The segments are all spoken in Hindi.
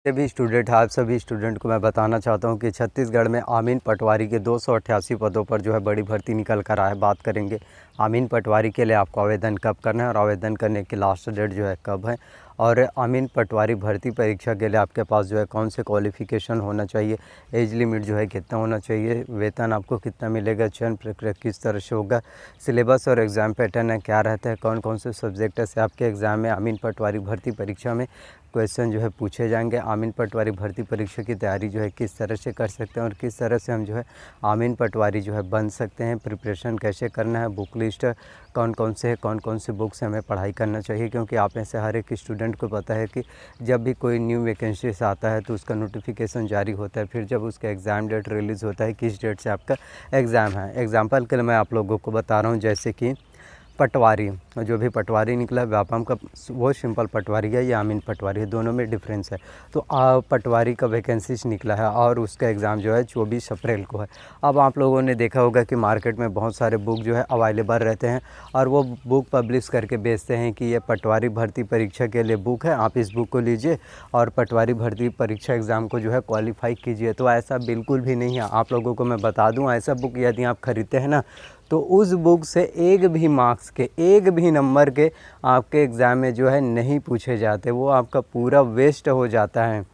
भी स्टूडेंट आप सभी स्टूडेंट को मैं बताना चाहता हूं कि छत्तीसगढ़ में आमीन पटवारी के 288 पदों पर जो है बड़ी भर्ती निकल कर आए। बात करेंगे आमीन पटवारी के लिए आपको आवेदन कब करना है और आवेदन करने की लास्ट डेट जो है कब है, और आमीन पटवारी भर्ती परीक्षा के लिए आपके पास जो है कौन से क्वालिफ़िकेशन होना चाहिए, एज लिमिट जो है कितना होना चाहिए, वेतन आपको कितना मिलेगा, चयन प्रक्रिया किस तरह से होगा, सिलेबस और एग्ज़ाम पैटर्न है क्या रहता है, कौन कौन से सब्जेक्ट से आपके एग्ज़ाम में आमीन पटवारी भर्ती परीक्षा में क्वेश्चन जो है पूछे जाएंगे। आमीन पटवारी भर्ती परीक्षा की तैयारी जो है किस तरह से कर सकते हैं और किस तरह से हम जो है आमीन पटवारी जो है बन सकते हैं, प्रिपरेशन कैसे करना है, बुक लिस्ट कौन कौन से बुक से हमें पढ़ाई करना चाहिए। क्योंकि आप में से हर एक स्टूडेंट को पता है कि जब भी कोई न्यू वैकेंसीज आता है तो उसका नोटिफिकेशन जारी होता है, फिर जब उसका एग्ज़ाम डेट रिलीज़ होता है किस डेट से आपका एग्ज़ाम है। एग्जाम्पल के लिए मैं आप लोगों को बता रहा हूँ, जैसे कि पटवारी, जो भी पटवारी निकला व्यापम का वो सिंपल पटवारी है या आमीन पटवारी है, दोनों में डिफरेंस है। तो पटवारी का वैकेंसीज निकला है और उसका एग्ज़ाम जो है 24 अप्रैल को है। अब आप लोगों ने देखा होगा कि मार्केट में बहुत सारे बुक जो है अवेलेबल रहते हैं और वो बुक पब्लिश करके बेचते हैं कि ये पटवारी भर्ती परीक्षा के लिए बुक है, आप इस बुक को लीजिए और पटवारी भर्ती परीक्षा एग्ज़ाम को जो है क्वालिफाई कीजिए। तो ऐसा बिल्कुल भी नहीं है। आप लोगों को मैं बता दूँ, ऐसा बुक यदि आप खरीदते हैं ना तो उस बुक से एक भी मार्क्स के, एक भी नंबर के आपके एग्ज़ाम में जो है नहीं पूछे जाते, वो आपका पूरा वेस्ट हो जाता है।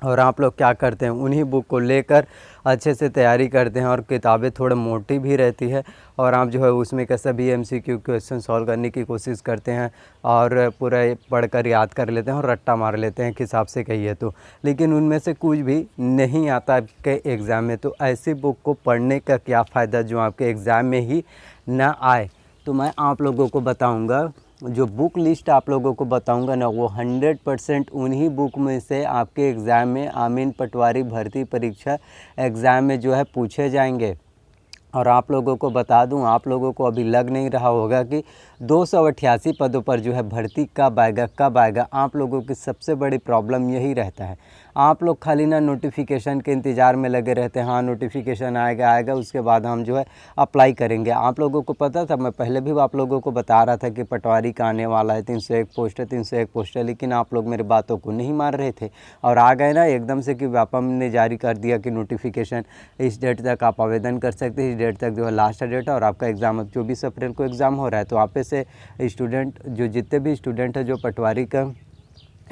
और आप लोग क्या करते हैं, उन्हीं बुक को लेकर अच्छे से तैयारी करते हैं और किताबें थोड़ा मोटी भी रहती है और आप जो है उसमें कैसा भी MCQ क्वेश्चन सॉल्व करने की कोशिश करते हैं और पूरा पढ़कर याद कर लेते हैं और रट्टा मार लेते हैं, किस हिसाब से कहिए तो, लेकिन उनमें से कुछ भी नहीं आता आपके एग्ज़ाम में। तो ऐसी बुक को पढ़ने का क्या फ़ायदा जो आपके एग्ज़ाम में ही ना आए। तो मैं आप लोगों को बताऊँगा, जो बुक लिस्ट आप लोगों को बताऊंगा ना, वो 100% उन्हीं बुक में से आपके एग्ज़ाम में आमीन पटवारी भर्ती परीक्षा एग्ज़ाम में जो है पूछे जाएंगे। और आप लोगों को बता दूं, आप लोगों को अभी लग नहीं रहा होगा कि 288 पदों पर जो है भर्ती कब आएगा। आप लोगों की सबसे बड़ी प्रॉब्लम यही रहता है, आप लोग खाली ना नोटिफिकेशन के इंतज़ार में लगे रहते हैं। हाँ, नोटिफिकेशन आएगा उसके बाद हम जो है अप्लाई करेंगे। आप लोगों को पता था, मैं पहले भी आप लोगों को बता रहा था कि पटवारी का आने वाला है, 301 पोस्ट है, लेकिन आप लोग मेरी बातों को नहीं मान रहे थे और आ गए ना एकदम से कि व्यापम ने जारी कर दिया कि नोटिफिकेशन इस डेट तक आप आवेदन कर सकते हैं, इस डेट तक जो है लास्ट डेट है और आपका एग्ज़ाम अब 24 अप्रैल को एग्ज़ाम हो रहा है। तो आप से स्टूडेंट, जो जितने भी स्टूडेंट हैं जो पटवारी का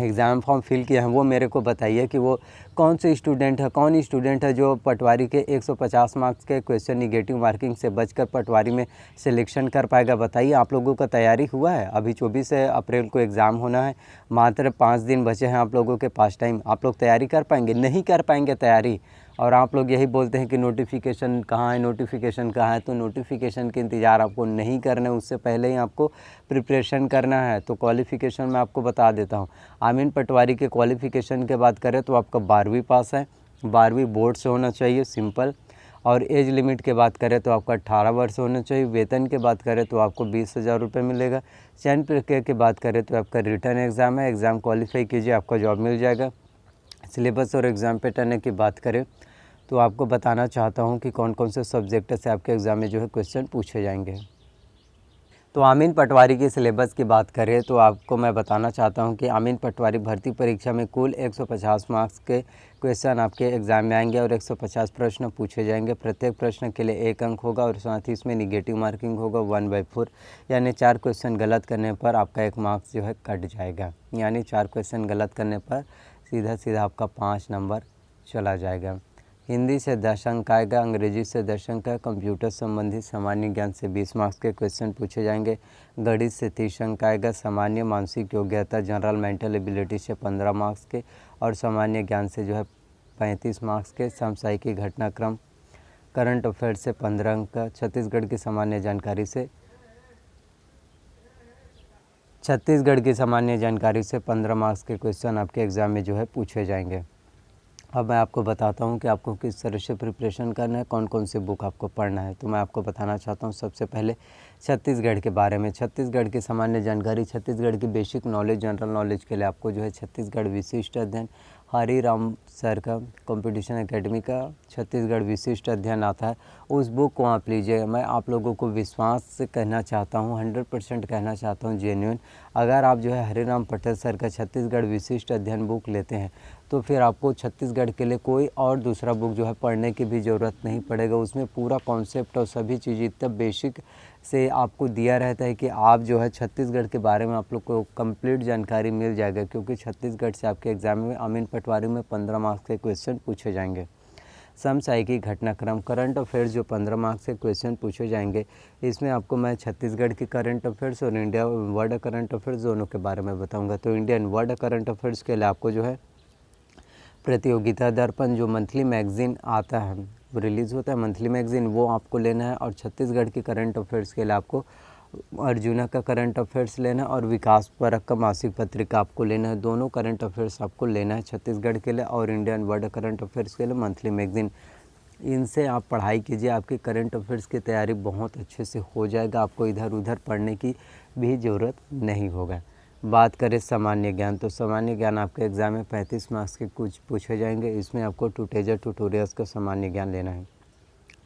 एग्ज़ाम फॉर्म फिल किए हैं, वो मेरे को बताइए कि वो कौन स्टूडेंट है जो पटवारी के 150 मार्क्स के क्वेश्चन निगेटिव मार्किंग से बचकर पटवारी में सिलेक्शन कर पाएगा। बताइए, आप लोगों का तैयारी हुआ है? अभी 24 अप्रैल को एग्ज़ाम होना है, मात्र 5 दिन बचे हैं आप लोगों के पास टाइम। आप लोग तैयारी कर पाएंगे? नहीं कर पाएंगे तैयारी। और आप लोग यही बोलते हैं कि नोटिफिकेशन कहाँ है। तो नोटिफिकेशन के इंतज़ार आपको नहीं करना है, उससे पहले ही आपको प्रिपरेशन करना है। तो क्वालिफ़िकेशन मैं आपको बता देता हूँ। आमीन पटवारी के क्वालिफ़िकेशन के बात करें तो आपका 12वीं पास है, 12वीं बोर्ड से होना चाहिए, सिंपल। और एज लिमिट के बात करें तो आपका 18 वर्ष होना चाहिए। वेतन की बात करें तो आपको 20,000 रुपये मिलेगा। चयन प्रक्रिया की बात करें तो आपका रिटर्न एग्ज़ाम है, एग्ज़ाम क्वालिफाई कीजिए, आपका जॉब मिल जाएगा। सिलेबस और एग्ज़ाम पैटर्न की बात करें तो आपको बताना चाहता हूं कि कौन कौन से सब्जेक्ट से आपके एग्ज़ाम में जो है क्वेश्चन पूछे जाएंगे। तो आमीन पटवारी की सिलेबस की बात करें तो आपको मैं बताना चाहता हूं कि आमीन पटवारी भर्ती परीक्षा में कुल 150 मार्क्स के क्वेश्चन आपके एग्ज़ाम में आएंगे और 150 प्रश्न पूछे जाएंगे। प्रत्येक प्रश्न के लिए 1 अंक होगा और साथ ही इसमें निगेटिव मार्किंग होगा 1/4, यानी 4 क्वेश्चन गलत करने पर आपका 1 मार्क्स जो है कट जाएगा। यानी 4 क्वेश्चन गलत करने पर सीधा आपका 5 नंबर चला जाएगा। हिंदी से 10 अंक आएगा, अंग्रेजी से 10 अंक है, कंप्यूटर संबंधी सामान्य ज्ञान से 20 मार्क्स के क्वेश्चन पूछे जाएंगे, गणित से 30 अंक आएगा, सामान्य मानसिक योग्यता जनरल मेंटल एबिलिटी से 15 मार्क्स के और सामान्य ज्ञान से जो है 35 मार्क्स के, समसामयिक घटनाक्रम करंट अफेयर से 15 अंक का, छत्तीसगढ़ की सामान्य जानकारी से 15 मार्क्स के क्वेश्चन आपके एग्ज़ाम में जो है पूछे जाएंगे। अब मैं आपको बताता हूँ कि आपको किस तरह से प्रिपरेशन करना है, कौन कौन सी बुक आपको पढ़ना है। तो मैं आपको बताना चाहता हूँ सबसे पहले छत्तीसगढ़ के बारे में। छत्तीसगढ़ की सामान्य जानकारी, छत्तीसगढ़ की बेसिक नॉलेज, जनरल नॉलेज के लिए आपको जो है छत्तीसगढ़ विशिष्ट अध्ययन, हरी राम सर का कंपटीशन एकेडमी का छत्तीसगढ़ विशिष्ट अध्ययन आता है, उस बुक को आप लीजिएगा। मैं आप लोगों को विश्वास से कहना चाहता हूँ, 100% कहना चाहता हूँ, जेन्युइन, अगर आप जो है हरी राम पटेल सर का छत्तीसगढ़ विशिष्ट अध्ययन बुक लेते हैं तो फिर आपको छत्तीसगढ़ के लिए कोई और दूसरा बुक जो है पढ़ने की भी ज़रूरत नहीं पड़ेगा। उसमें पूरा कॉन्सेप्ट और सभी चीज़ें इतना बेसिक से आपको दिया रहता है कि आप जो है छत्तीसगढ़ के बारे में आप लोग को कंप्लीट जानकारी मिल जाएगा, क्योंकि छत्तीसगढ़ से आपके एग्ज़ाम में अमीन पटवारी में 15 मार्क्स के क्वेश्चन पूछे जाएंगे। समसामयिकी, घटनाक्रम, करंट अफेयर्स जो 15 मार्क्स के क्वेश्चन पूछे जाएंगे, इसमें आपको मैं छत्तीसगढ़ की करंट अफेयर्स और इंडिया वर्ल्ड करंट अफेयर्स दोनों के बारे में बताऊंगा। तो इंडियन वर्ल्ड करंट अफेयर्स के लिए आपको जो है प्रतियोगिता दर्पण जो मंथली मैगज़ीन आता है, रिलीज़ होता है मंथली मैगज़ीन, वो आपको लेना है। और छत्तीसगढ़ की करंट अफेयर्स के लिए आपको अर्जुना का करंट अफेयर्स लेना है और विकास परक का मासिक पत्रिका आपको लेना है। दोनों करंट अफेयर्स आपको लेना है छत्तीसगढ़ के लिए और इंडियन वर्ल्ड करंट अफेयर्स के लिए मंथली मैगज़ीन। इनसे आप पढ़ाई कीजिए, आपकी करंट अफेयर्स की तैयारी बहुत अच्छे से हो जाएगा, आपको इधर उधर पढ़ने की भी ज़रूरत नहीं होगा। बात करें सामान्य ज्ञान, तो सामान्य ज्ञान आपके एग्ज़ाम में 35 मार्क्स के कुछ पूछे जाएंगे। इसमें आपको टूटेजर ट्यूटोरियल्स का सामान्य ज्ञान लेना है।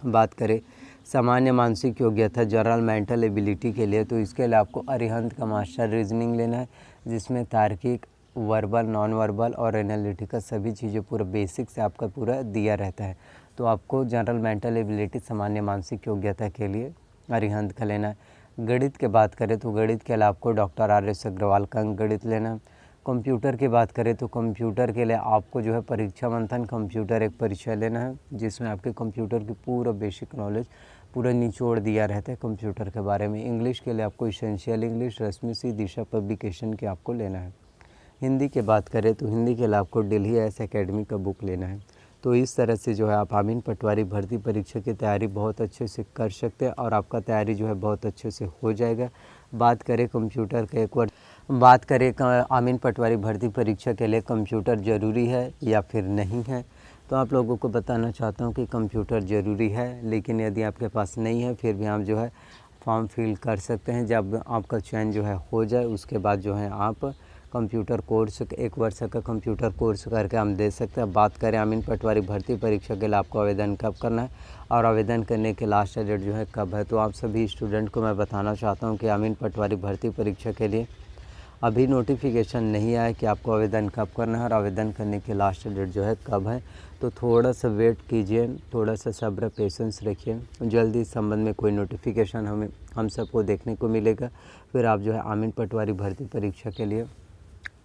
बात करें सामान्य मानसिक योग्यता जनरल मेंटल एबिलिटी के लिए, तो इसके लिए आपको अरिहंत का मास्टर रीजनिंग लेना है, जिसमें तार्किक, वर्बल, नॉन वर्बल और एनालिटिकल सभी चीज़ें पूरा बेसिक से आपका पूरा दिया रहता है। तो आपको जनरल मेंटल एबिलिटी सामान्य मानसिक योग्यता के लिए अरिहंत का लेना है। गणित की बात करें तो गणित के लिए आपको डॉक्टर RS अग्रवाल का गणित लेना है। कंप्यूटर की बात करें तो कंप्यूटर के लिए आपको जो है परीक्षा मंथन कंप्यूटर एक परीक्षा लेना है, जिसमें आपके कंप्यूटर की पूरा बेसिक नॉलेज पूरा निचोड़ दिया रहता है कंप्यूटर के बारे में। इंग्लिश के लिए आपको इसेंशियल इंग्लिश, रश्मि सी, दिशा पब्लिकेशन के आपको लेना है। हिंदी की बात करें तो हिंदी के लिए आपको दिल्ली IAS एकेडमी का बुक लेना है। तो इस तरह से जो है आप अमीन पटवारी भर्ती परीक्षा की तैयारी बहुत अच्छे से कर सकते हैं और आपका तैयारी जो है बहुत अच्छे से हो जाएगा। बात करें कंप्यूटर के बात करें अमीन पटवारी भर्ती परीक्षा के लिए कंप्यूटर ज़रूरी है या फिर नहीं है, तो आप लोगों को बताना चाहता हूं कि कंप्यूटर ज़रूरी है, लेकिन यदि आपके पास नहीं है फिर भी आप जो है फॉर्म फिल कर सकते हैं। जब आपका चयन जो है हो जाए उसके बाद जो है आप कंप्यूटर कोर्स 1 वर्ष का कंप्यूटर कोर्स करके हम दे सकते हैं। बात करें अमीन पटवारी भर्ती परीक्षा के लिए आपको आवेदन कब करना है और आवेदन करने के लास्ट डेट जो है कब है, तो आप सभी स्टूडेंट को मैं बताना चाहता हूं कि अमीन पटवारी भर्ती परीक्षा के लिए अभी नोटिफिकेशन नहीं आया कि आपको आवेदन कब करना है और आवेदन करने की लास्ट डेट जो है कब है। तो थोड़ा सा वेट कीजिए, थोड़ा सा सब्र पेशेंस रखिए, जल्दी इस संबंध में कोई नोटिफिकेशन हम सबको देखने को मिलेगा। फिर आप जो है अमीन पटवारी भर्ती परीक्षा के लिए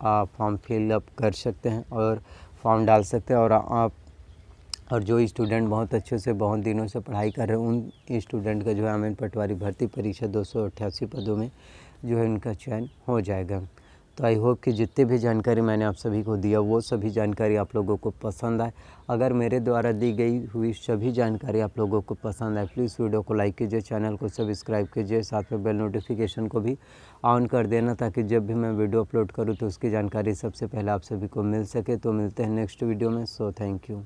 आप फॉर्म फिलअप कर सकते हैं और फॉर्म डाल सकते हैं। और जो स्टूडेंट बहुत अच्छे से बहुत दिनों से पढ़ाई कर रहे हैं उन स्टूडेंट का जो है अमीन पटवारी भर्ती परीक्षा 288 पदों में जो है उनका चयन हो जाएगा। तो आई होप कि जितनी भी जानकारी मैंने आप सभी को दिया वो सभी जानकारी आप लोगों को पसंद आए। अगर मेरे द्वारा दी गई हुई सभी जानकारी आप लोगों को पसंद आए, प्लीज़ वीडियो को लाइक कीजिए, चैनल को सब्सक्राइब कीजिए, साथ में बेल नोटिफिकेशन को भी ऑन कर देना, ताकि जब भी मैं वीडियो अपलोड करूँ तो उसकी जानकारी सबसे पहले आप सभी को मिल सके। तो मिलते हैं नेक्स्ट वीडियो में। So thank you.